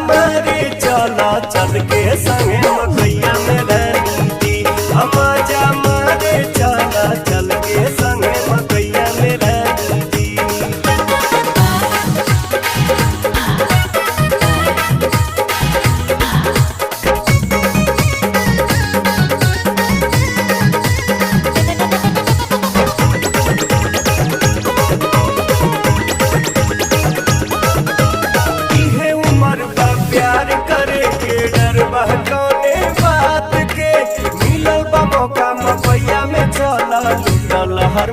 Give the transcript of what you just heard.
मारे चला चल के संगे मकैया में रहती। मजा मारे चला चल के संगे मकैया में रहती। प्यार करे के डर बहकाने बात के मिलल बा मौका मकैया में चला लूटल हर